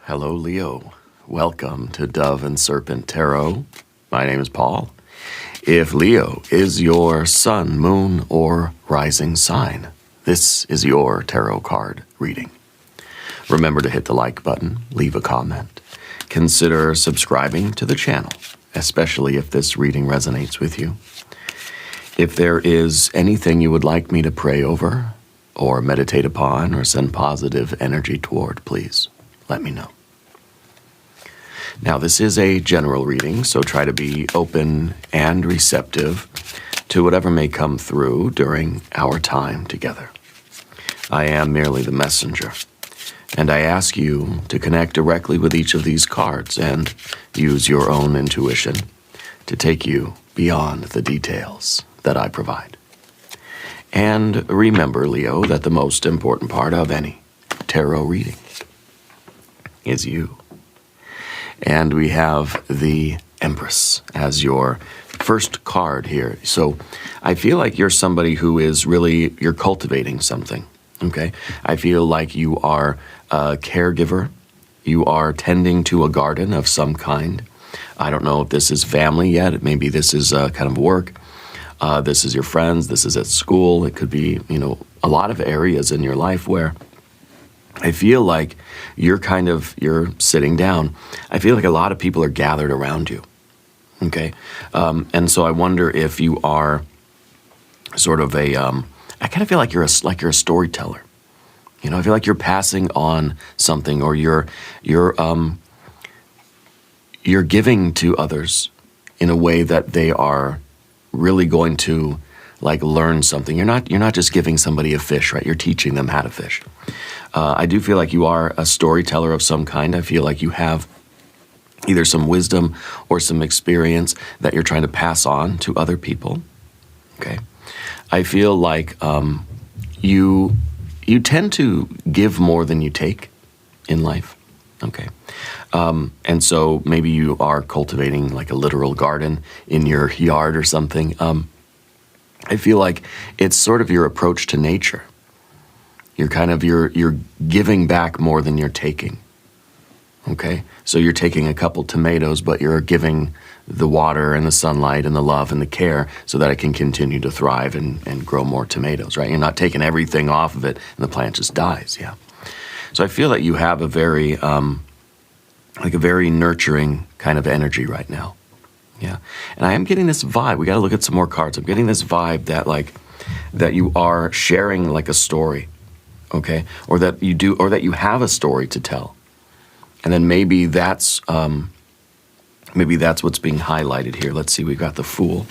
Hello, Leo. Welcome to Dove and Serpent Tarot. My name is Paul. If Leo is your sun, moon, or rising sign, this is your tarot card reading. Remember to hit the like button, leave a comment. Consider subscribing to the channel, especially if this reading resonates with you. If there is anything you would like me to pray over, or meditate upon, or send positive energy toward, please let me know. Now, this is a general reading, so try to be open and receptive to whatever may come through during our time together. I am merely the messenger, and I ask you to connect directly with each of these cards and use your own intuition to take you beyond the details that I provide. And remember, Leo, that the most important part of any tarot reading is you. And we have the Empress as your first card here. So I feel like you're somebody who is really, you're cultivating something, okay? I feel like you are a caregiver. You are tending to a garden of some kind. I don't know if this is family yet. Maybe this is kind of work. This is your friends. This is at school. It could be, a lot of areas in your life where I feel like you're sitting down. I feel like a lot of people are gathered around you, okay? And so I wonder if you are sort of I kind of feel like you're a storyteller. I feel like you're passing on something, or you're giving to others in a way that they are really going to learn something. You're not just giving somebody a fish, right? You're teaching them how to fish. I do feel like you are a storyteller of some kind. I feel like you have either some wisdom or some experience that you're trying to pass on to other people. Okay. I feel like you tend to give more than you take in life. Okay. And so maybe you are cultivating like a literal garden in your yard or something. I feel like it's sort of your approach to nature. You're giving back more than you're taking. Okay? So you're taking a couple tomatoes, but you're giving the water and the sunlight and the love and the care so that it can continue to thrive and grow more tomatoes, right? You're not taking everything off of it and the plant just dies, yeah. So I feel that you have a very, a very nurturing kind of energy right now. Yeah. And I am getting this vibe. We got to look at some more cards. I'm getting this vibe that that you are sharing like a story, okay? Or that you have a story to tell. And then maybe that's what's being highlighted here. Let's see. We've got the Fool.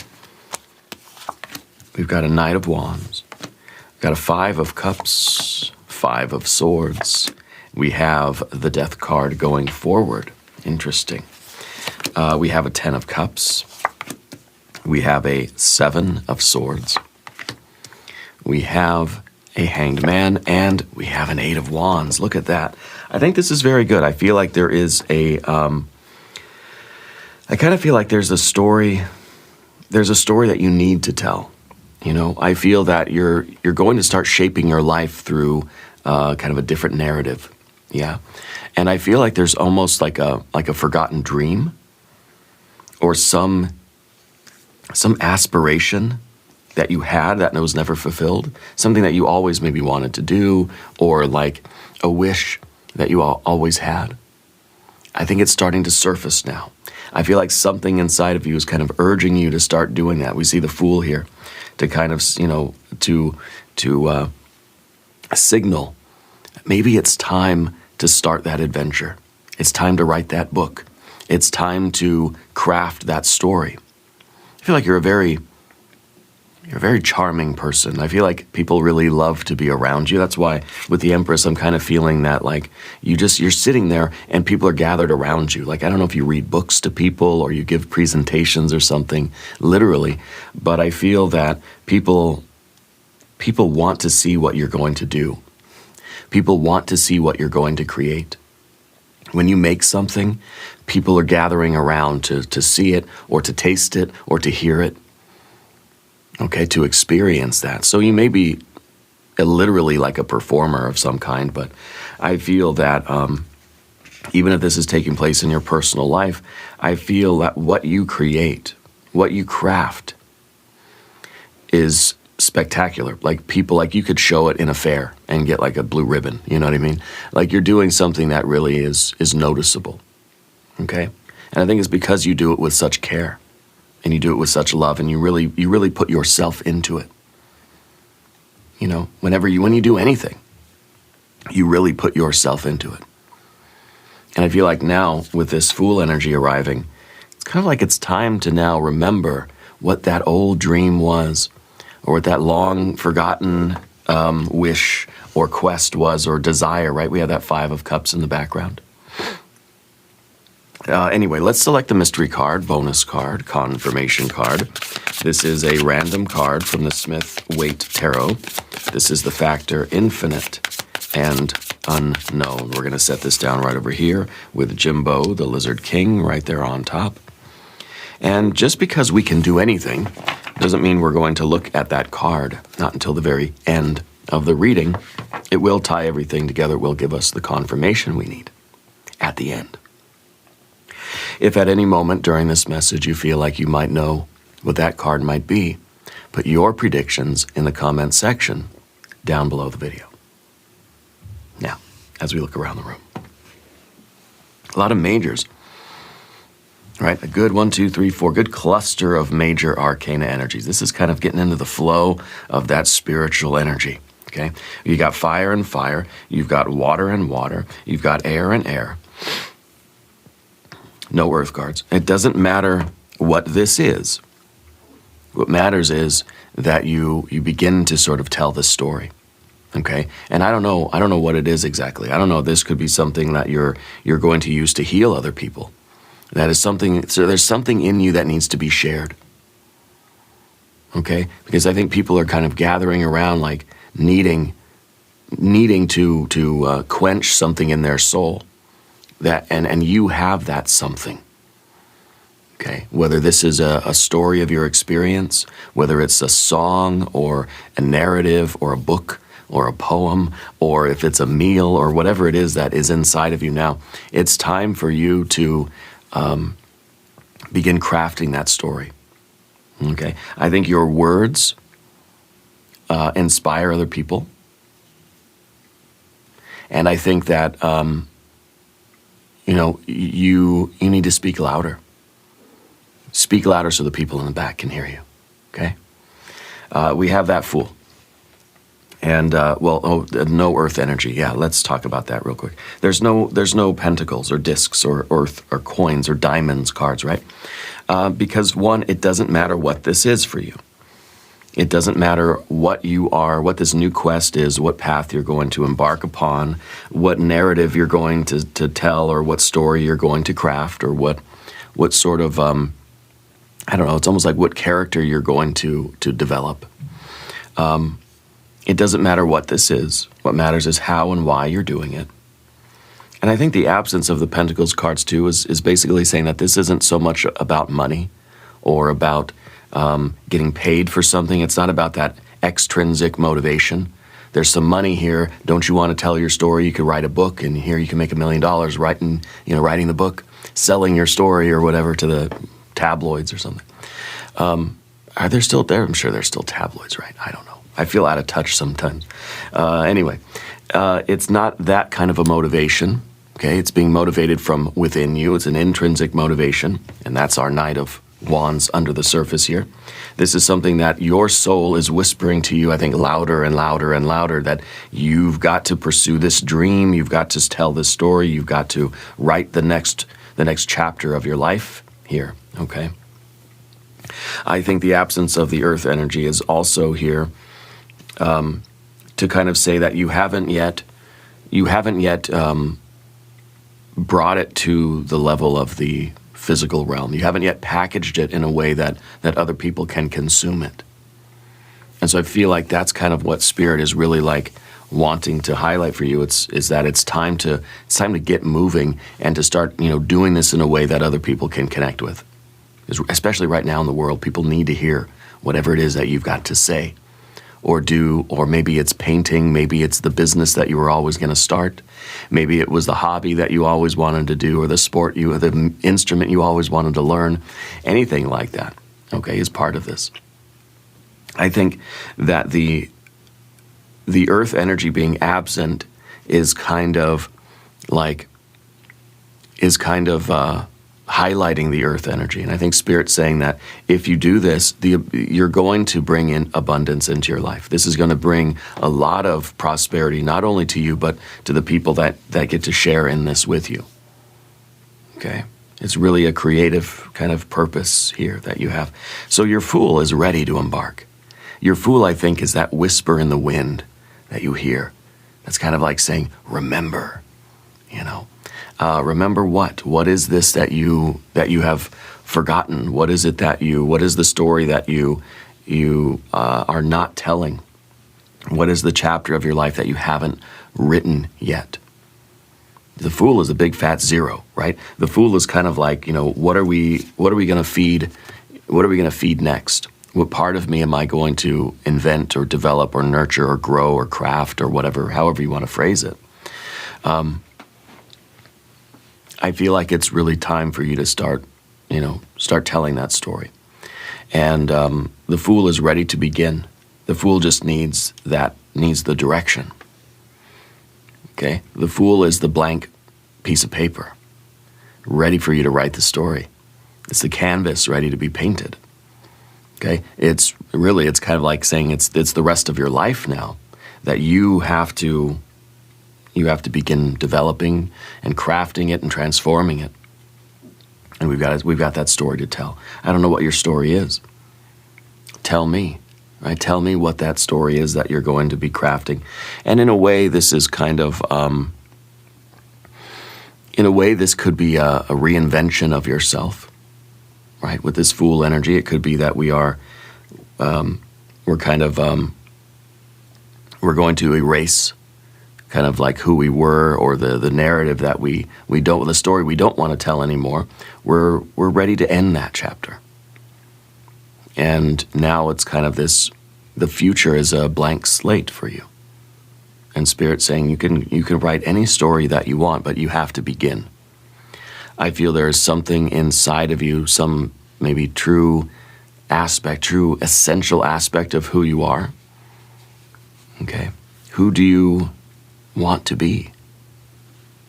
We've got a Knight of Wands. We've got a Five of Cups, Five of Swords. We have the Death card going forward. Interesting. We have a Ten of Cups. We have a Seven of Swords. We have a Hanged Man, and we have an Eight of Wands. Look at that. I think this is very good. I feel like there is I kind of feel like there's a story that you need to tell. I feel that you're going to start shaping your life through kind of a different narrative. Yeah. And I feel like there's almost like a forgotten dream, or some aspiration that you had that was never fulfilled, something that you always maybe wanted to do, or like a wish that you always had. I think it's starting to surface now. I feel like something inside of you is kind of urging you to start doing that. We see the Fool here to kind of, to signal maybe it's time to start that adventure. It's time to write that book. It's time to craft that story. I feel like you're a very charming person. I feel like people really love to be around you. That's why with the Empress, I'm kind of feeling that you're sitting there and people are gathered around you. I don't know if you read books to people or you give presentations or something, literally, but I feel that people want to see what you're going to do. People want to see what you're going to create. When you make something, people are gathering around to see it, or to taste it, or to hear it, okay, to experience that. So you may be literally like a performer of some kind, but I feel that even if this is taking place in your personal life, I feel that what you create, what you craft, is spectacular. Like people, like you could show it in a fair and get like a blue ribbon, you know what I mean? Like you're doing something that really is noticeable, okay? And I think it's because you do it with such care and you do it with such love and you really put yourself into it. You know, when you do anything, you really put yourself into it. And I feel like now with this Fool energy arriving, it's kind of like it's time to now remember what that old dream was, or what that long forgotten wish or quest was, or desire, right? We have that Five of Cups in the background. Anyway, let's select the mystery card, bonus card, confirmation card. This is a random card from the Smith-Waite Tarot. This is the factor infinite and unknown. We're going to set this down right over here with Jimbo, the Lizard King, right there on top. And just because we can do anything doesn't mean we're going to look at that card, not until the very end of the reading. It will tie everything together. It will give us the confirmation we need at the end. If at any moment during this message you feel like you might know what that card might be, put your predictions in the comment section down below the video. Now, as we look around the room, a lot of majors, right? A good 1, 2, 3, 4, good cluster of major arcana energies. This is kind of getting into the flow of that spiritual energy, okay? You got fire and fire, you've got water and water, you've got air and air. No earth cards. It doesn't matter what this is. What matters is that you begin to sort of tell the story, okay? And I don't know what it is exactly. I don't know. This could be something that you're going to use to heal other people. That is something. So there's something in you that needs to be shared, okay? Because I think people are kind of gathering around, like needing to quench something in their soul. That and you have that something, okay? Whether this is a story of your experience, whether it's a song or a narrative or a book or a poem, or if it's a meal or whatever it is that is inside of you now, it's time for you to begin crafting that story, okay? I think your words inspire other people, and I think that you need to speak louder. Speak louder so the people in the back can hear you, okay? We have that Fool. And, no earth energy. Yeah, let's talk about that real quick. There's no pentacles or discs or earth or coins or diamonds cards, right? Because one, it doesn't matter what this is for you. It doesn't matter what you are, what this new quest is, what path you're going to embark upon, what narrative you're going to tell, or what story you're going to craft, or what sort of, I don't know, it's almost like what character you're going to develop. It doesn't matter what this is. What matters is how and why you're doing it. And I think the absence of the Pentacles cards, too, is basically saying that this isn't so much about money or about getting paid for something. It's not about that extrinsic motivation. There's some money here. Don't you want to tell your story? You could write a book, and here you can make $1 million writing the book, selling your story or whatever to the tabloids or something. Are there still there? I'm sure there's still tabloids, right? I don't know. I feel out of touch sometimes. Anyway, it's not that kind of a motivation. Okay, it's being motivated from within you. It's an intrinsic motivation, and that's our Knight of Wands under the surface here. This is something that your soul is whispering to you, I think, louder and louder and louder, that you've got to pursue this dream, you've got to tell this story, you've got to write the next chapter of your life here, okay? I think the absence of the earth energy is also here to kind of say that you haven't yet brought it to the level of the physical realm. You haven't yet packaged it in a way that other people can consume it. And so I feel like that's kind of what Spirit is really like wanting to highlight for you. Is that it's time to get moving and to start, doing this in a way that other people can connect with. Especially right now in the world, people need to hear whatever it is that you've got to say, or do, or maybe it's painting, maybe it's the business that you were always going to start, maybe it was the hobby that you always wanted to do, or the sport or the instrument you always wanted to learn. Anything like that, okay, is part of this. I think that the earth energy being absent is kind of highlighting the earth energy. And I think Spirit's saying that if you do this, you're going to bring in abundance into your life. This is going to bring a lot of prosperity, not only to you, but to the people that get to share in this with you. Okay? It's really a creative kind of purpose here that you have. So your Fool is ready to embark. Your Fool, I think, is that whisper in the wind that you hear. That's kind of like saying, remember, you know. Remember what? What is this that you have forgotten? What is it what is the story that you are not telling? What is the chapter of your life that you haven't written yet? The Fool is a big fat zero, right? The Fool is kind of like, you know, what are we going to feed? What are we going to feed next? What part of me am I going to invent or develop or nurture or grow or craft or whatever, however you want to phrase it? I feel like it's really time for you to start telling that story. And the Fool is ready to begin. The Fool just needs the direction. Okay? The Fool is the blank piece of paper, ready for you to write the story. It's the canvas ready to be painted. Okay? It's kind of like saying it's the rest of your life now that you have to begin developing and crafting it and transforming it. And we've got that story to tell. I don't know what your story is. Tell me, right? Tell me what that story is that you're going to be crafting. And in a way, this is kind of, this could be a reinvention of yourself, right? With this Fool energy, it could be that we're going to erase kind of like who we were, or the narrative that the story we don't want to tell anymore. We're ready to end that chapter. And now it's kind of the future is a blank slate for you. And Spirit's saying you can write any story that you want, but you have to begin. I feel there is something inside of you, some maybe true essential aspect of who you are. Okay. Who do you want to be?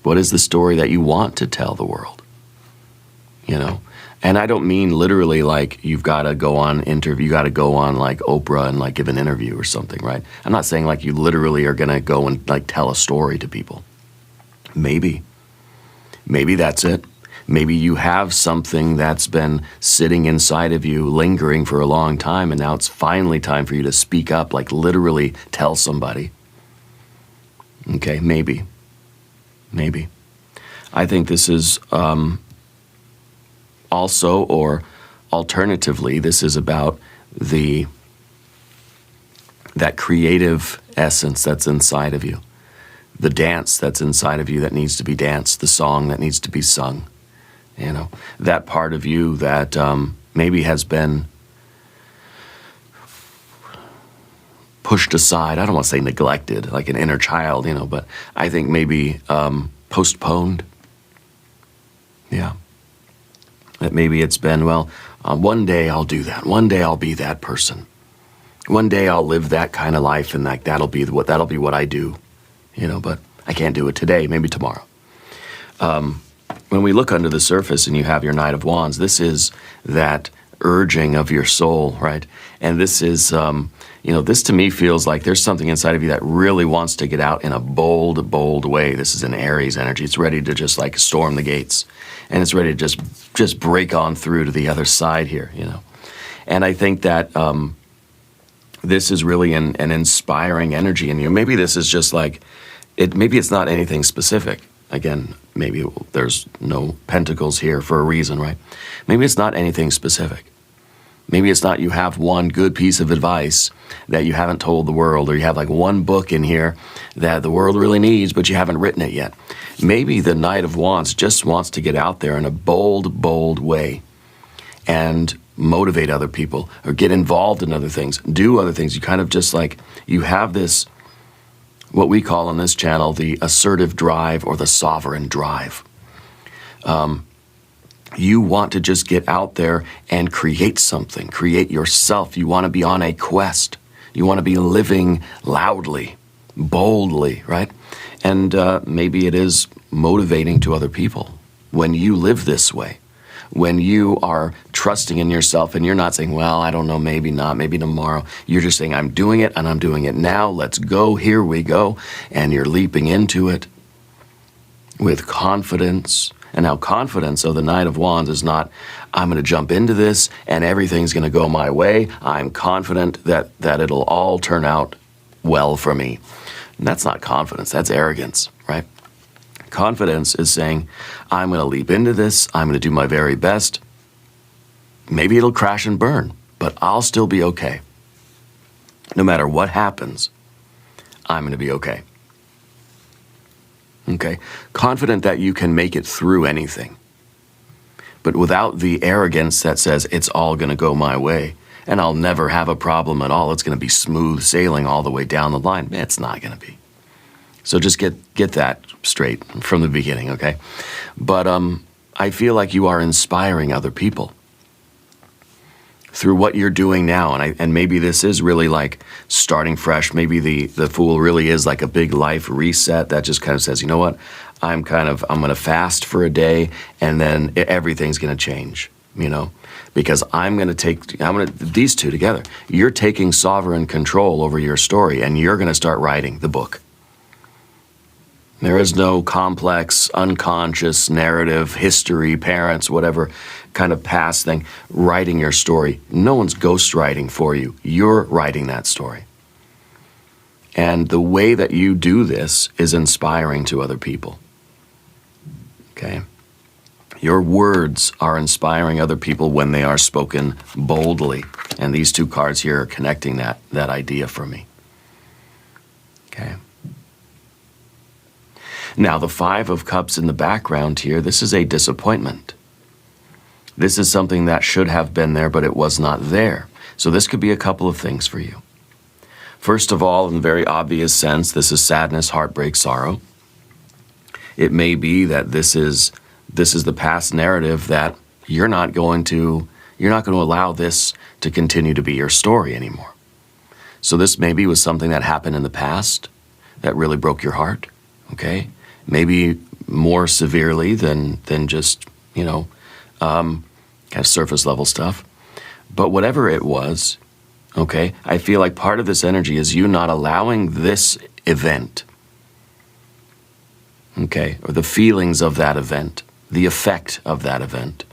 What is the story that you want to tell the world? You know? And I don't mean literally like you've got to go on like Oprah and like give an interview or something, right? I'm not saying like you literally are going to go and like tell a story to people. Maybe that's it. Maybe you have something that's been sitting inside of you, lingering for a long time, and now it's finally time for you to speak up, like literally tell somebody. Okay, maybe. I think this is also, or alternatively, this is about that creative essence that's inside of you, the dance that's inside of you that needs to be danced, the song that needs to be sung. You know, that part of you that maybe has been pushed aside. I don't want to say neglected, like an inner child, you know, but I think maybe postponed. Yeah. That maybe it's been, one day I'll do that. One day I'll be that person. One day I'll live that kind of life, and like that'll be what I do, you know, but I can't do it today, maybe tomorrow. When we look under the surface and you have your Knight of Wands, this is that urging of your soul, right? And this is, this to me feels like there's something inside of you that really wants to get out in a bold, bold way. This is an Aries energy. It's ready to just like storm the gates, and it's ready to just break on through to the other side here, you know. And I think that this is really an inspiring energy in you. Maybe this is just like, maybe it's not anything specific. Again, maybe there's no pentacles here for a reason, right? Maybe it's not anything specific. Maybe it's not you have one good piece of advice that you haven't told the world, or you have like one book in here that the world really needs, but you haven't written it yet. Maybe the Knight of Wands just wants to get out there in a bold, bold way and motivate other people or get involved in other things, do other things. You kind of just like, you have this, what we call on this channel, the assertive drive or the sovereign drive. You want to just get out there and create something, create yourself. You want to be on a quest. You want to be living loudly, boldly, right? And maybe it is motivating to other people when you live this way, when you are trusting in yourself and you're not saying, well, I don't know, maybe not, maybe tomorrow. You're just saying, I'm doing it and I'm doing it now. Let's go. Here we go. And you're leaping into it with confidence. And now confidence of the Knight of Wands is not, I'm going to jump into this and everything's going to go my way. I'm confident that it'll all turn out well for me. And that's not confidence, that's arrogance, right? Confidence is saying, I'm going to leap into this, I'm going to do my very best. Maybe it'll crash and burn, but I'll still be okay. No matter what happens, I'm going to be okay. Okay? Confident that you can make it through anything, but without the arrogance that says it's all going to go my way and I'll never have a problem at all. It's going to be smooth sailing all the way down the line. It's not going to be. So just get that straight from the beginning, okay? But I feel like you are inspiring other people through what you're doing now, and maybe this is really like starting fresh. Maybe the Fool really is like a big life reset that just kind of says, you know what, I'm going to fast for a day, and then everything's going to change, you know, because these two together. You're taking sovereign control over your story, and you're going to start writing the book. There is no complex, unconscious narrative, history, parents, whatever kind of past thing, writing your story. No one's ghostwriting for you. You're writing that story. And the way that you do this is inspiring to other people. Okay? Your words are inspiring other people when they are spoken boldly. And these two cards here are connecting that idea for me. Okay? Now, the Five of Cups in the background here, this is a disappointment. This is something that should have been there, but it was not there. So this could be a couple of things for you. First of all, in a very obvious sense, this is sadness, heartbreak, sorrow. It may be that this is the past narrative that you're not going to allow this to continue to be your story anymore. So this maybe was something that happened in the past that really broke your heart, okay? Maybe more severely than just, you know, kind of surface level stuff. But whatever it was, okay, I feel like part of this energy is you not allowing this event, okay, or the feelings of that event, the effect of that event,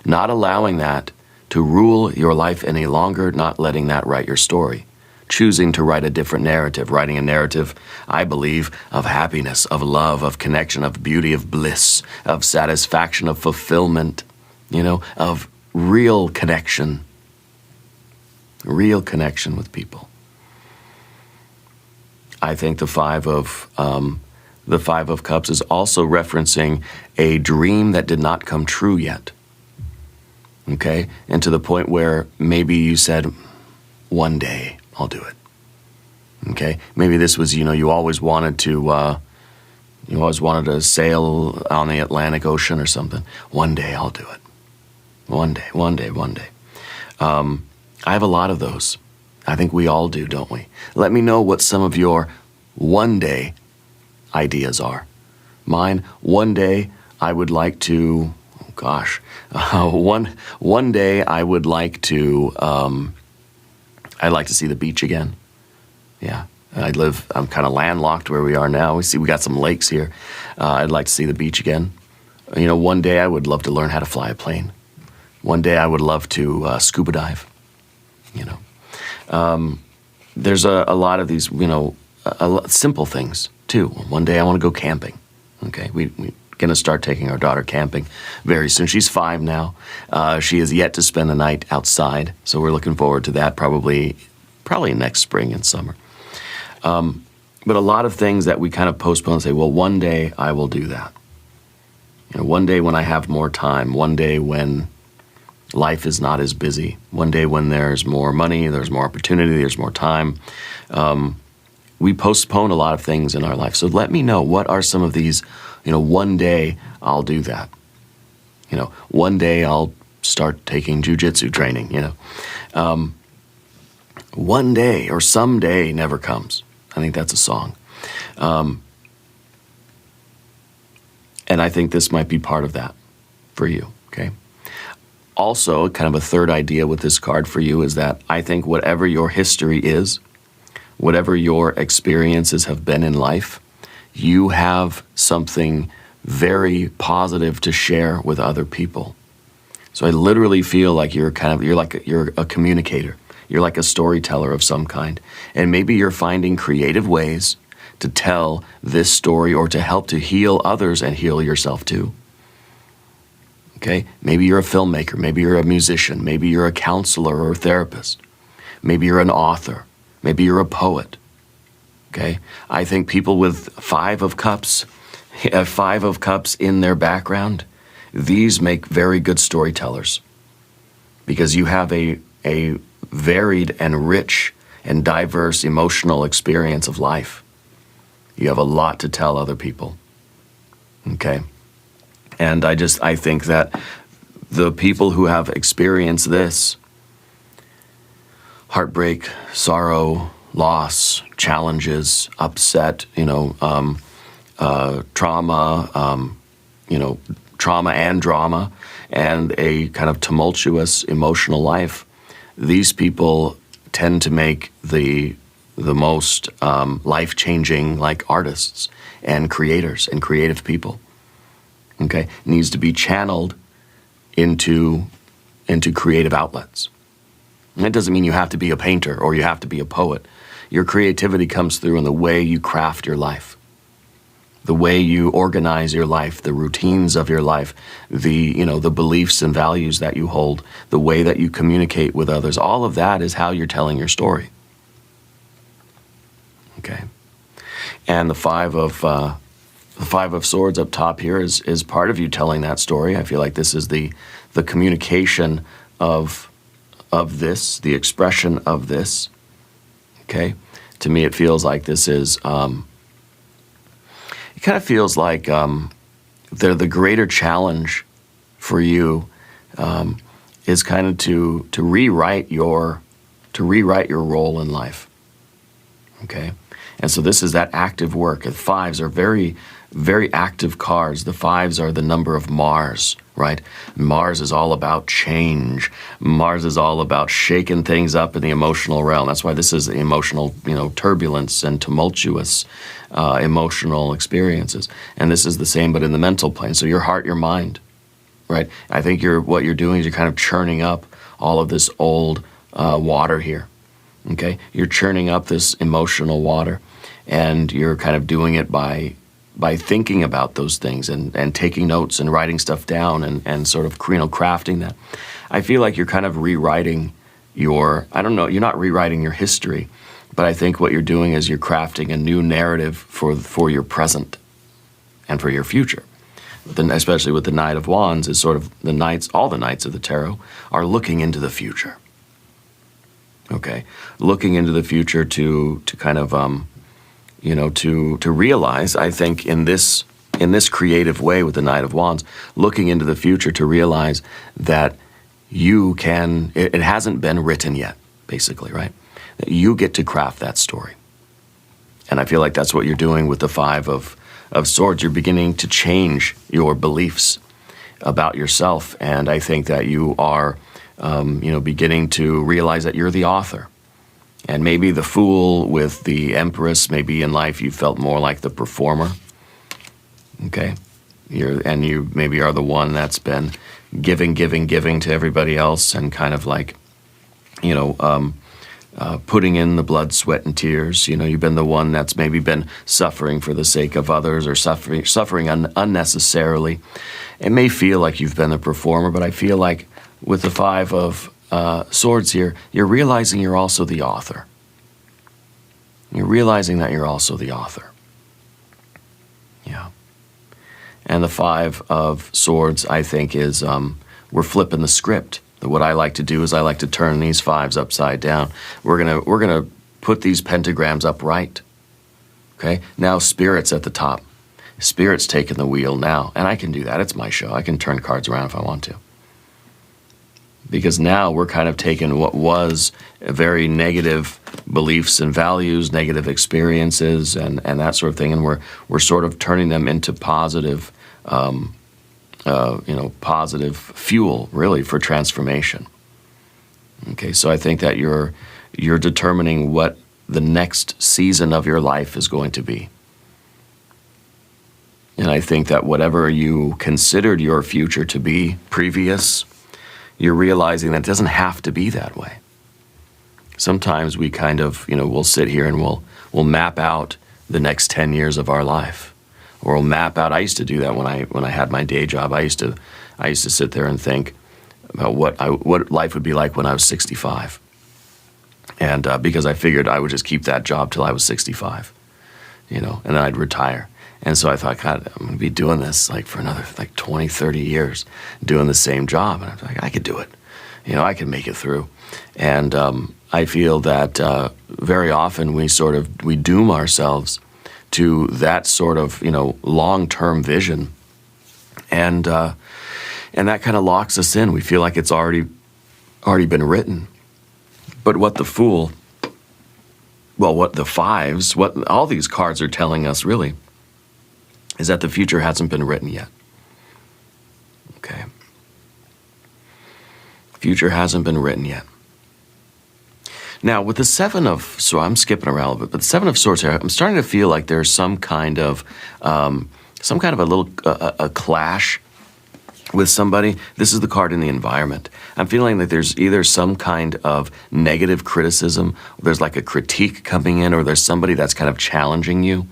not allowing that to rule your life any longer, not letting that write your story. Choosing to write a different narrative, writing a narrative, I believe, of happiness, of love, of connection, of beauty, of bliss, of satisfaction, of fulfillment, you know, of real connection with people. I think the Five of Cups is also referencing a dream that did not come true yet. Okay, and to the point where maybe you said, one day I'll do it. Okay, maybe this was, you know, you always wanted to sail on the Atlantic Ocean or something. One day I'll do it. One day. I have a lot of those. I think we all do, don't we? Let me know what some of your one day ideas are. Mine, one day I would like to, one day I would like to, I'd like to see the beach again. Yeah, I'm kind of landlocked where we are now. We got some lakes here. I'd like to see the beach again. You know, one day I would love to learn how to fly a plane. One day I would love to scuba dive. You know, there's a lot of these, you know, simple things too. One day I want to go camping. Okay, we're going to start taking our daughter camping very soon. She's 5 now. She has yet to spend the night outside, so we're looking forward to that probably next spring and summer. But a lot of things that we kind of postpone and say, well, one day I will do that. You know, one day when I have more time, one day when Life is not as busy. One day when there's more money, there's more opportunity, there's more time, we postpone a lot of things in our life. So let me know, what are some of these, one day I'll do that. One day I'll start taking jujitsu training, One day or someday never comes. I think that's a song. And I think this might be part of that for you, okay? Also, kind of a third idea with this card for you is that I think whatever your history is, whatever your experiences have been in life, you have something very positive to share with other people. So I literally feel like you're a communicator. You're like a storyteller of some kind. And maybe you're finding creative ways to tell this story or to help to heal others and heal yourself too. Okay? Maybe you're a filmmaker. Maybe you're a musician. Maybe you're a counselor or a therapist. Maybe you're an author. Maybe you're a poet. Okay? I think people with Five of Cups in their background, these make very good storytellers because you have a varied and rich and diverse emotional experience of life. You have a lot to tell other people. Okay? And I think that the people who have experienced this, heartbreak, sorrow, loss, challenges, upset, trauma, trauma and drama, and a kind of tumultuous emotional life, these people tend to make the most life-changing like artists and creators and creative people. Okay, needs to be channeled into creative outlets. And that doesn't mean you have to be a painter or you have to be a poet. Your creativity comes through in the way you craft your life, the way you organize your life, the routines of your life, the beliefs and values that you hold, the way that you communicate with others. All of that is how you're telling your story. Okay, and the Five of Swords up top here is part of you telling that story. I feel like this is the communication of this, the expression of this. Okay, to me it feels like this is. It kind of feels like the greater challenge for you is kind of to rewrite your role in life. Okay. And so this is that active work. The fives are very, very active cards. The fives are the number of Mars, right? Mars is all about change. Mars is all about shaking things up in the emotional realm. That's why this is emotional, turbulence and tumultuous emotional experiences. And this is the same, but in the mental plane. So your heart, your mind, right? I think what you're doing is you're kind of churning up all of this old water here. Okay? You're churning up this emotional water. And you're kind of doing it by thinking about those things and taking notes and writing stuff down and sort of crafting that. I feel like you're kind of rewriting you're not rewriting your history, but I think what you're doing is you're crafting a new narrative for your present and for your future. Then, especially with the Knight of Wands, is sort of all the knights of the tarot are looking into the future. Okay, looking into the future to kind of to realize, I think, in this creative way with the Knight of Wands, looking into the future to realize that it hasn't been written yet, basically, right? That you get to craft that story. And I feel like that's what you're doing with the Five of Swords. You're beginning to change your beliefs about yourself. And I think that you are, beginning to realize that you're the author. And maybe the Fool with the Empress, maybe in life you felt more like the performer. Okay? You maybe are the one that's been giving to everybody else and kind of like, putting in the blood, sweat, and tears. You've been the one that's maybe been suffering for the sake of others or suffering unnecessarily. It may feel like you've been the performer, but I feel like with the Five of Swords here, you're realizing you're also the author. You're realizing that you're also the author. Yeah. And the Five of Swords, I think, is we're flipping the script. What I like to do is I like to turn these fives upside down. We're gonna put these pentagrams upright. Okay? Now Spirit's at the top. Spirit's taking the wheel now. And I can do that. It's my show. I can turn cards around if I want to. Because now we're kind of taking what was very negative beliefs and values, negative experiences, and that sort of thing, and we're sort of turning them into positive, positive fuel, really, for transformation. Okay, so I think that you're determining what the next season of your life is going to be. And I think that whatever you considered your future to be previous, you're realizing that it doesn't have to be that way. Sometimes we kind of, we'll sit here and we'll map out the next 10 years of our life. Or we'll map out, I used to do that when I had my day job. I used to sit there and think about what life would be like when I was 65. And because I figured I would just keep that job till I was 65, and then I'd retire. And so I thought, God, I'm going to be doing this for another 20, 30 years, doing the same job. And I was like, I could do it. I could make it through. And I feel that very often we doom ourselves to that sort of, long-term vision. And that kind of locks us in. We feel like it's already been written. But what the fives, what all these cards are telling us really, is that the future hasn't been written yet. Okay. Future hasn't been written yet. Now, with the so I'm skipping around a little bit, but the Seven of Swords here, I'm starting to feel like there's some kind of a little clash with somebody. This is the card in the environment. I'm feeling that there's either some kind of negative criticism, there's like a critique coming in, or there's somebody that's kind of challenging you.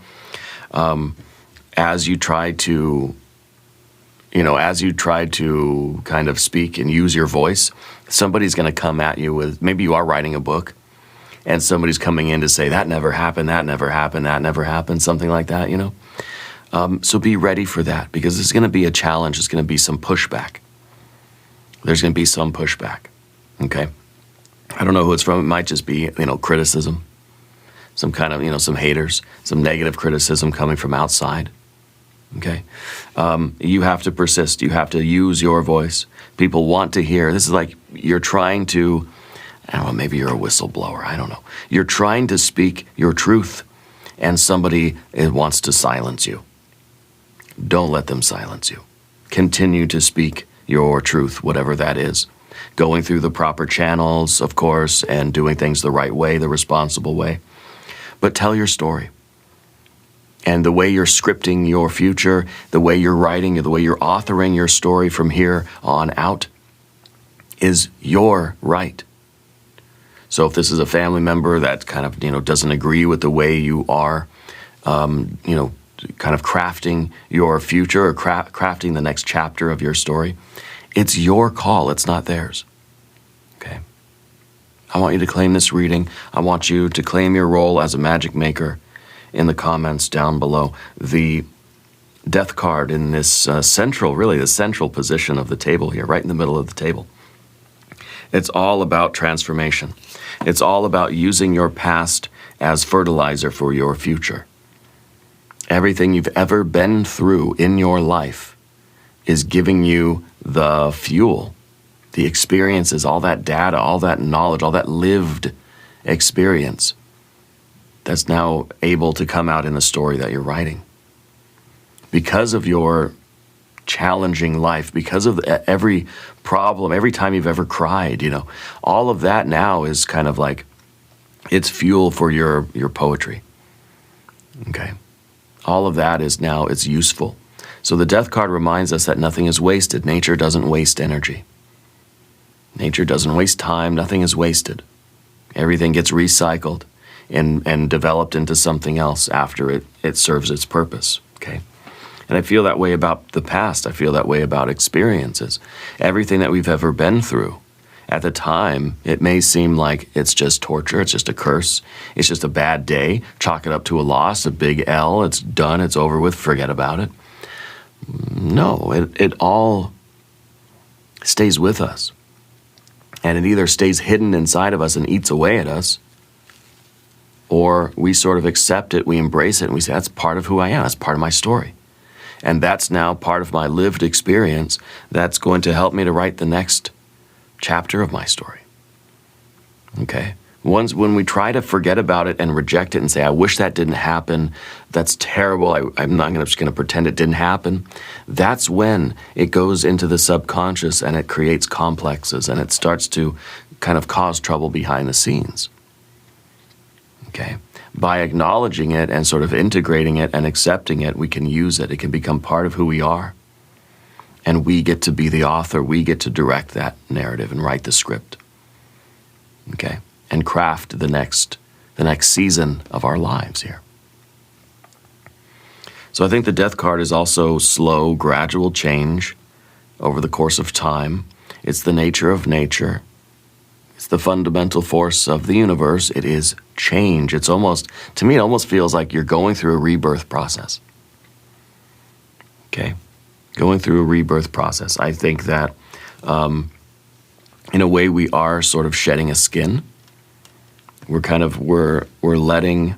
As you try to kind of speak and use your voice, somebody's going to come at you with, maybe you are writing a book, and somebody's coming in to say, that never happened, that never happened, that never happened, something like that, So be ready for that, because there's going to be a challenge. There's going to be some pushback. There's going to be some pushback, okay? I don't know who it's from. It might just be, criticism, some kind of, some haters, some negative criticism coming from outside. Okay, you have to persist. You have to use your voice. People want to hear. This is like you're trying to, I don't know, maybe you're a whistleblower. I don't know. You're trying to speak your truth, and somebody wants to silence you. Don't let them silence you. Continue to speak your truth, whatever that is. Going through the proper channels, of course, and doing things the right way, the responsible way. But tell your story. And the way you're scripting your future, the way you're writing, the way you're authoring your story from here on out is your right. So if this is a family member that kind of, doesn't agree with the way you are, kind of crafting your future or crafting the next chapter of your story, it's your call. It's not theirs. Okay? I want you to claim this reading. I want you to claim your role as a magic maker. In the comments down below, the death card in this the central position of the table here, right in the middle of the table. It's all about transformation. It's all about using your past as fertilizer for your future. Everything you've ever been through in your life is giving you the fuel, the experiences, all that data, all that knowledge, all that lived experience that's now able to come out in the story that you're writing. Because of your challenging life, because of every problem, every time you've ever cried, all of that now is kind of like, it's fuel for your poetry. Okay? All of that is now, it's useful. So the death card reminds us that nothing is wasted. Nature doesn't waste energy. Nature doesn't waste time. Nothing is wasted. Everything gets recycled and developed into something else after it serves its purpose, okay? And I feel that way about the past. I feel that way about experiences. Everything that we've ever been through, at the time, it may seem like it's just torture, it's just a curse, it's just a bad day, chalk it up to a loss, a big L, it's done, it's over with, forget about it. No, it all stays with us. And it either stays hidden inside of us and eats away at us, or we sort of accept it, we embrace it, and we say, that's part of who I am, that's part of my story. And that's now part of my lived experience that's going to help me to write the next chapter of my story. Okay? When we try to forget about it and reject it and say, I wish that didn't happen, that's terrible, I'm just going to pretend it didn't happen, that's when it goes into the subconscious and it creates complexes and it starts to kind of cause trouble behind the scenes. Okay? By acknowledging it and sort of integrating it and accepting it, we can use it. It can become part of who we are. And we get to be the author. We get to direct that narrative and write the script. Okay? And craft the next season of our lives here. So I think the Death card is also slow, gradual change over the course of time. It's the nature of nature. It's the fundamental force of the universe. It is change. It's almost, to me, it almost feels like you're going through a rebirth process. Okay? Going through a rebirth process. I think that in a way we are sort of shedding a skin. We're letting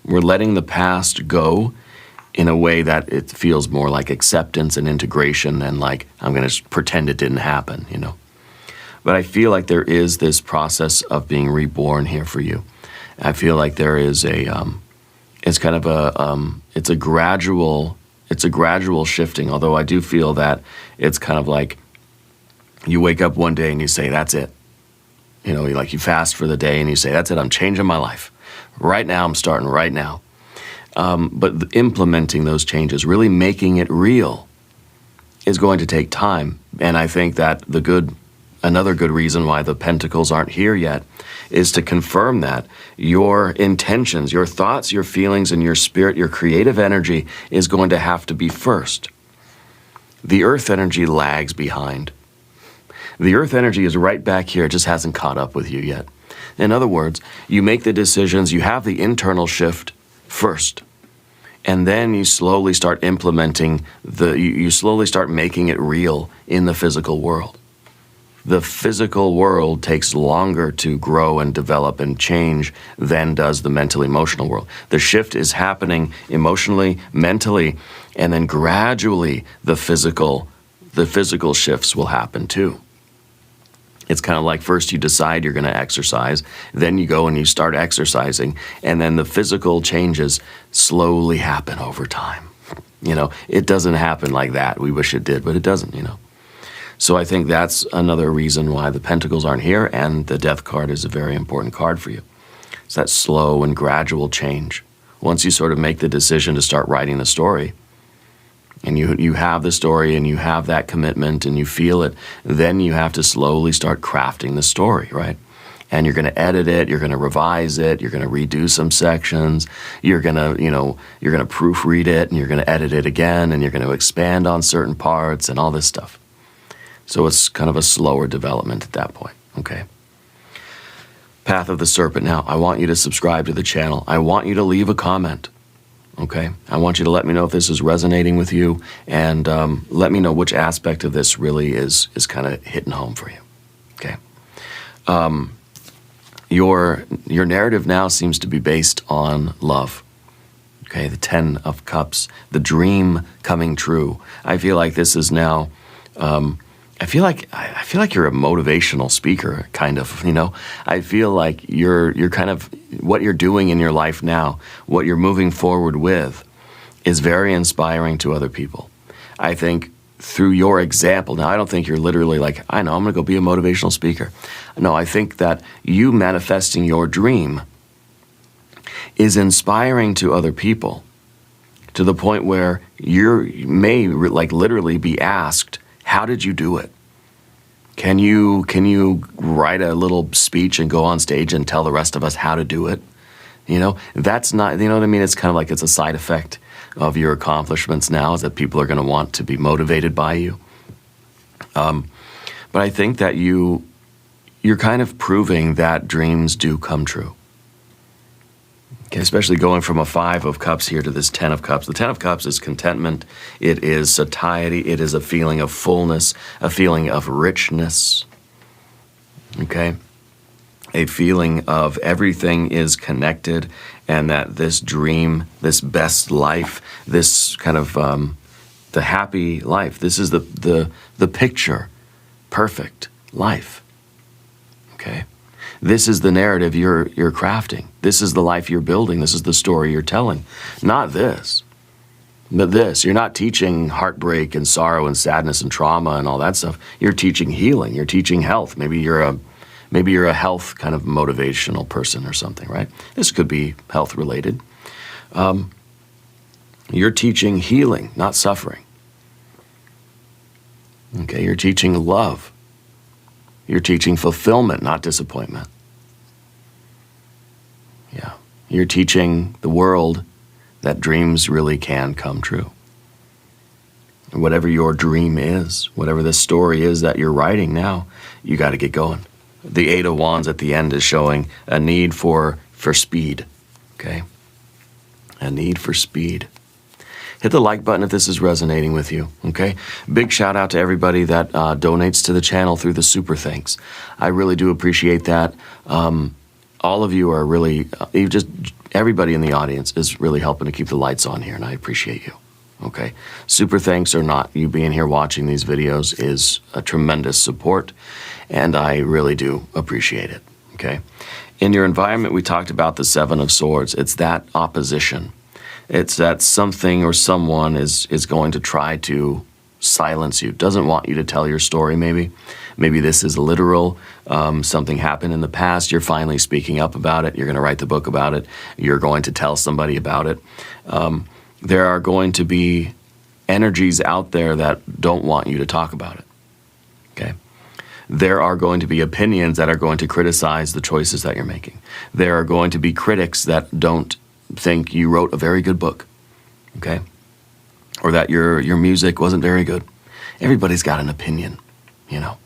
the past go in a way that it feels more like acceptance and integration and like I'm going to pretend it didn't happen, you know. But I feel like there is this process of being reborn here for you. I feel like there is it's a gradual shifting. Although I do feel that it's kind of like you wake up one day and you say, that's it. You know, you fast for the day and you say, that's it, I'm changing my life. Right now, I'm starting right now. But implementing those changes, really making it real, is going to take time. And I think that another good reason why the Pentacles aren't here yet is to confirm that your intentions, your thoughts, your feelings, and your spirit, your creative energy is going to have to be first. The Earth energy lags behind. The Earth energy is right back here, it just hasn't caught up with you yet. In other words, you make the decisions, you have the internal shift first, and then you slowly start implementing, you slowly start making it real in the physical world. The physical world takes longer to grow and develop and change than does the mental-emotional world. The shift is happening emotionally, mentally, and then gradually the physical shifts will happen too. It's kind of like first you decide you're going to exercise, then you go and you start exercising, and then the physical changes slowly happen over time. You know, it doesn't happen like that. We wish it did, but it doesn't, you know. So I think that's another reason why the Pentacles aren't here, and the Death card is a very important card for you. It's that slow and gradual change. Once you sort of make the decision to start writing the story, and you have the story and you have that commitment and you feel it, then you have to slowly start crafting the story, right? And you're going to edit it, you're going to revise it, you're going to redo some sections, you're going to proofread it, and you're going to edit it again, and you're going to expand on certain parts and all this stuff. So it's kind of a slower development at that point, okay? Path of the Serpent. Now, I want you to subscribe to the channel. I want you to leave a comment. Okay, I want you to let me know if this is resonating with you, and let me know which aspect of this really is kind of hitting home for you. Okay, your narrative now seems to be based on love. Okay, the 10 of Cups, the dream coming true. I feel like this is now. I feel like you're a motivational speaker, kind of, you know. I feel like you're kind of, what you're doing in your life now, what you're moving forward with, is very inspiring to other people. I think through your example, now I don't think you're literally like, I know, I'm going to go be a motivational speaker. No, I think that you manifesting your dream is inspiring to other people to the point where you may like literally be asked, how did you do it? Can you write a little speech and go on stage and tell the rest of us how to do it? You know, that's not, you know what I mean? It's kind of like it's a side effect of your accomplishments now, is that people are going to want to be motivated by you. But I think that you're kind of proving that dreams do come true. Okay, especially going from a 5 of Cups here to this 10 of Cups. The 10 of Cups is contentment. It is satiety. It is a feeling of fullness, a feeling of richness. Okay? A feeling of everything is connected, and that this dream, this best life, this kind of the happy life, this is the picture, perfect life. Okay? This is the narrative you're crafting. This is the life you're building. This is the story you're telling. Not this. But this. You're not teaching heartbreak and sorrow and sadness and trauma and all that stuff. You're teaching healing. You're teaching health. Maybe you're a health kind of motivational person or something, right? This could be health related. You're teaching healing, not suffering. Okay, you're teaching love. You're teaching fulfillment, not disappointment. Yeah, you're teaching the world that dreams really can come true. Whatever your dream is, whatever the story is that you're writing now, you got to get going. The Eight of Wands at the end is showing a need for speed, okay? A need for speed. Hit the like button if this is resonating with you, okay? Big shout out to everybody that donates to the channel through the super thanks. I really do appreciate that. All of you are really, everybody in the audience is really helping to keep the lights on here, and I appreciate you, okay? Super thanks or not, you being here watching these videos is a tremendous support, and I really do appreciate it, okay? In your environment, we talked about the Seven of Swords. It's that opposition. It's that something or someone is going to try to silence you, doesn't want you to tell your story maybe. Maybe this is literal. Something happened in the past. You're finally speaking up about it. You're going to write the book about it. You're going to tell somebody about it. There are going to be energies out there that don't want you to talk about it, okay? There are going to be opinions that are going to criticize the choices that you're making. There are going to be critics that don't think you wrote a very good book, okay? Or that your music wasn't very good. Everybody's got an opinion, you know.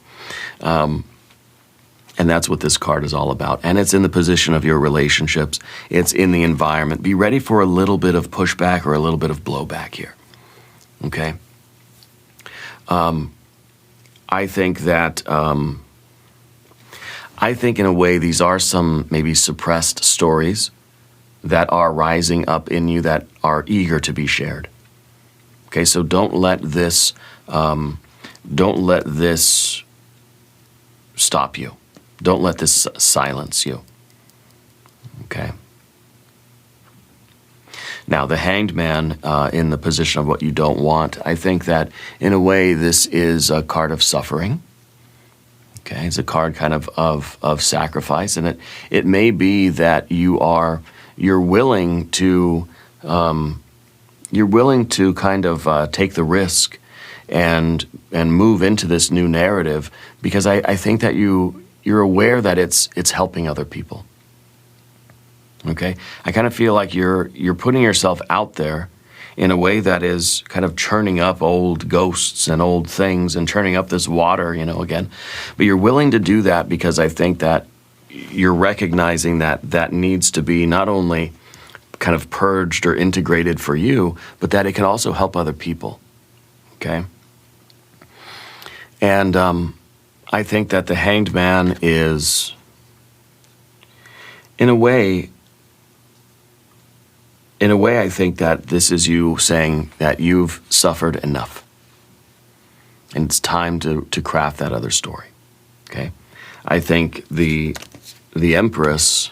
And that's what this card is all about. And it's in the position of your relationships. It's in the environment. Be ready for a little bit of pushback or a little bit of blowback here, okay? I think that, I think in a way these are some maybe suppressed stories that are rising up in you that are eager to be shared. Okay, so don't let this stop you. Don't let this silence you. Okay. Now, the Hanged Man in the position of what you don't want, I think that in a way this is a card of suffering. Okay, it's a card kind of sacrifice, and it may be that you're willing to kind of take the risk and move into this new narrative, because I think that you're aware that it's helping other people. Okay, I kind of feel like you're putting yourself out there in a way that is kind of churning up old ghosts and old things and churning up this water, you know, again. But you're willing to do that because I think that you're recognizing that needs to be not only kind of purged or integrated for you, but that it can also help other people, okay? And I think that the Hanged Man is, in a way, I think that this is you saying that you've suffered enough. And it's time to craft that other story, okay? I think the Empress,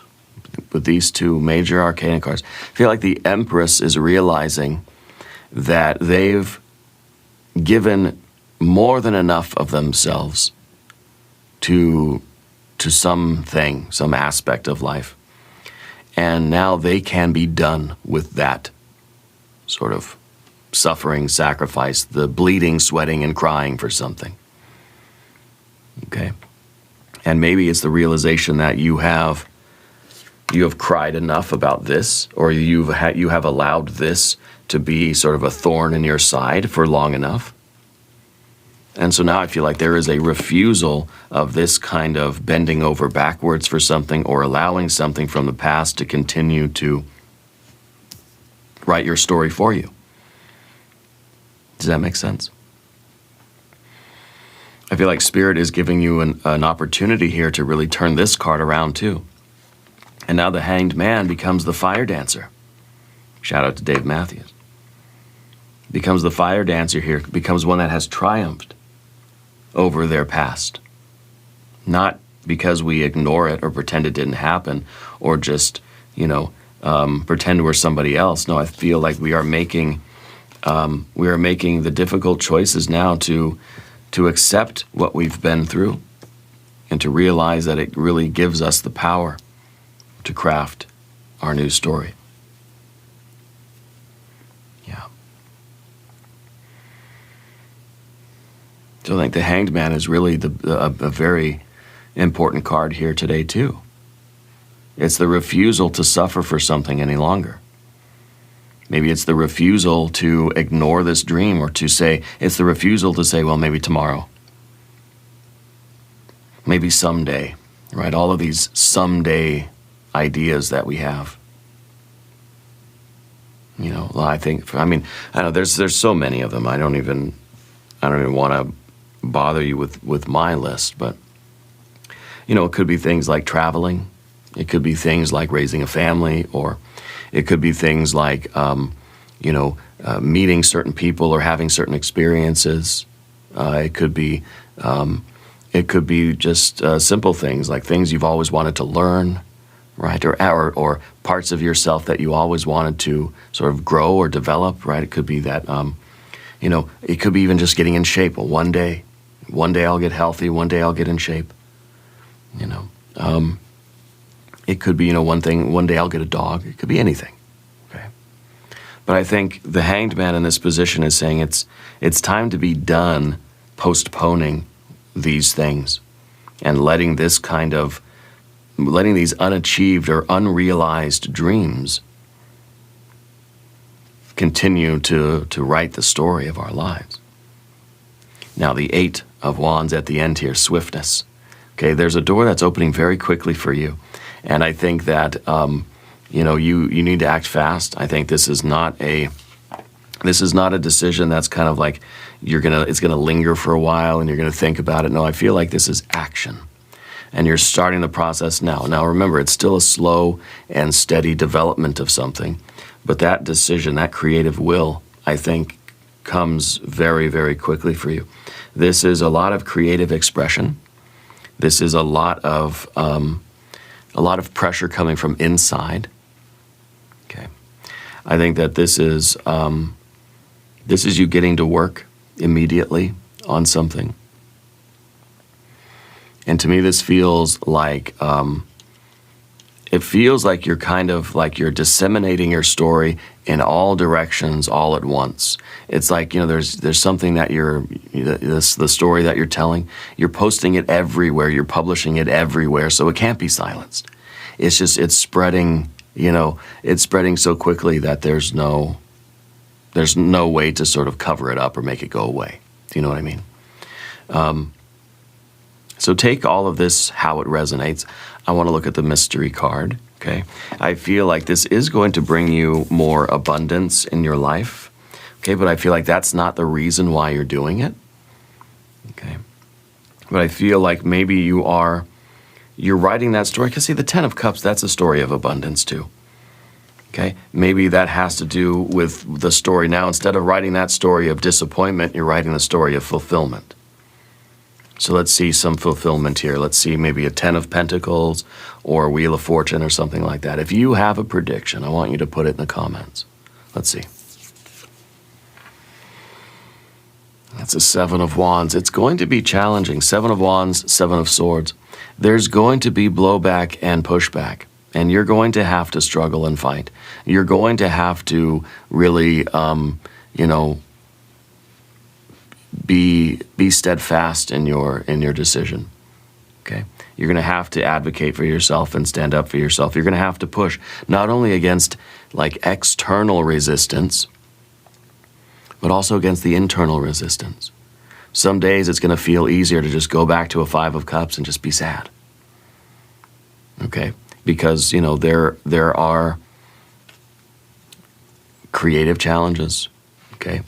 with these two major arcana cards, I feel like the Empress is realizing that they've given more than enough of themselves to something, some aspect of life. And now they can be done with that sort of suffering, sacrifice, the bleeding, sweating, and crying for something. Okay? And maybe it's the realization that you have cried enough about this, or you have allowed this to be sort of a thorn in your side for long enough. And so now I feel like there is a refusal of this kind of bending over backwards for something or allowing something from the past to continue to write your story for you. Does that make sense? I feel feel like Spirit is giving you an opportunity here to really turn this card around too. And now the Hanged Man becomes the fire dancer. Shout out to Dave Matthews. Becomes the fire dancer here, becomes one that has triumphed over their past. Not because we ignore it or pretend it didn't happen or just, pretend we're somebody else. No, I feel like we are making the difficult choices now to accept what we've been through and to realize that it really gives us the power to craft our new story. Yeah. So I think the Hanged Man is really a very important card here today too. It's the refusal to suffer for something any longer. Maybe it's the refusal to ignore this dream, or it's the refusal to say, well, maybe tomorrow. Maybe someday, right? All of these someday ideas that we have. I know there's so many of them. I don't even want to bother you with my list, but it could be things like traveling. It could be things like raising a family, or it could be things like, meeting certain people or having certain experiences. It could be just simple things like things you've always wanted to learn, right? Or parts of yourself that you always wanted to sort of grow or develop, right? It could be that, it could be even just getting in shape. Well, one day I'll get healthy. One day I'll get in shape. It could be, one day I'll get a dog. It could be anything, okay? But I think the Hanged Man in this position is saying it's time to be done postponing these things and letting these unachieved or unrealized dreams continue to write the story of our lives. Now, the 8 of Wands at the end here, swiftness. Okay, there's a door that's opening very quickly for you. And I think that, you need to act fast. I think this is not a decision that's kind of like it's gonna linger for a while and you're gonna think about it. No, I feel like this is action. And you're starting the process now. Now remember, it's still a slow and steady development of something. But that decision, that creative will, I think, comes very, very quickly for you. This is a lot of creative expression. This is a lot of pressure coming from inside. Okay, I think that this is you getting to work immediately on something. And to me, this feels like you're kind of like you're disseminating your story in all directions all at once. It's like, there's something that the story that you're telling, you're posting it everywhere, you're publishing it everywhere, so it can't be silenced. It's spreading, it's spreading so quickly that there's no way to sort of cover it up or make it go away. Do you know what I mean? So take all of this, how it resonates. I want to look at the mystery card, okay? I feel like this is going to bring you more abundance in your life, okay? But I feel like that's not the reason why you're doing it, okay? But I feel like maybe you're writing that story, because see, the 10 of Cups, that's a story of abundance too, okay? Maybe that has to do with the story. Now, instead of writing that story of disappointment, you're writing the story of fulfillment. So let's see some fulfillment here. Let's see maybe a 10 of Pentacles or a Wheel of Fortune or something like that. If you have a prediction, I want you to put it in the comments. Let's see. That's a 7 of Wands. It's going to be challenging. 7 of Wands, 7 of Swords. There's going to be blowback and pushback, and you're going to have to struggle and fight. You're going to have to really, be steadfast in your decision, okay? You're going to have to advocate for yourself and stand up for yourself. You're going to have to push not only against like external resistance, but also against the internal resistance. Some days it's going to feel easier to just go back to a 5 of Cups and just be sad, okay? Because, there are creative challenges, okay?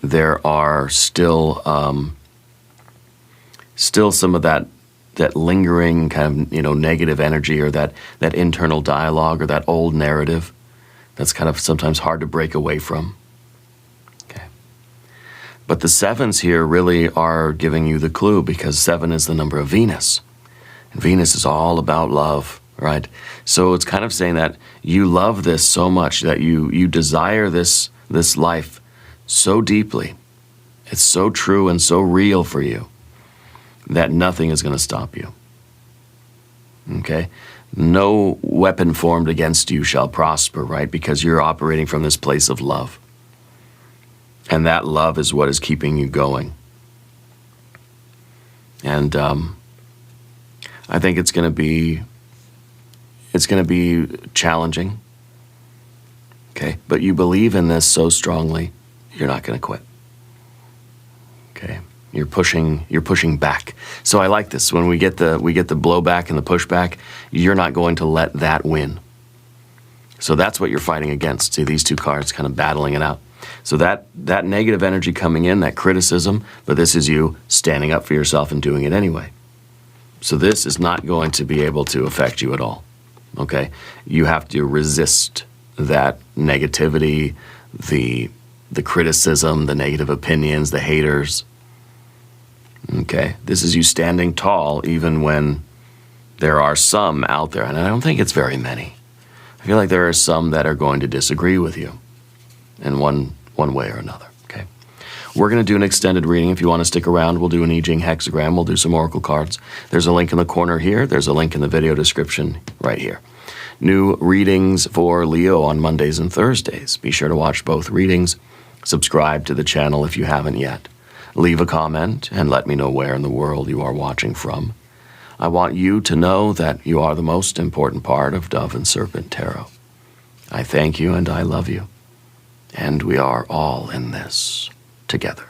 There are still still some of that lingering kind of, negative energy, or that internal dialogue, or that old narrative that's kind of sometimes hard to break away from. Okay. But the sevens here really are giving you the clue, because 7 is the number of Venus. And Venus is all about love, right? So it's kind of saying that you love this so much, that you desire this life so deeply. It's so true and so real for you that nothing is going to stop you. Okay? No weapon formed against you shall prosper, right? Because you're operating from this place of love. And that love is what is keeping you going. And I think it's going to be challenging. Okay? But you believe in this so strongly, you're not going to quit. Okay? You're pushing back. So I like this. When we get the blowback and the pushback, you're not going to let that win. So that's what you're fighting against. See, these two cards kind of battling it out. So that negative energy coming in, that criticism, but this is you standing up for yourself and doing it anyway. So this is not going to be able to affect you at all. Okay? You have to resist that negativity, the criticism, the negative opinions, the haters. Okay, this is you standing tall even when there are some out there, and I don't think it's very many. I feel like there are some that are going to disagree with you in one way or another. Okay, we're going to do an extended reading. If you want to stick around, we'll do an I Ching hexagram. We'll do some oracle cards. There's a link in the corner here. There's a link in the video description right here. New readings for Leo on Mondays and Thursdays. Be sure to watch both readings. Subscribe to the channel if you haven't yet. Leave a comment and let me know where in the world you are watching from. I want you to know that you are the most important part of Dove and Serpent Tarot. I thank you and I love you. And we are all in this together.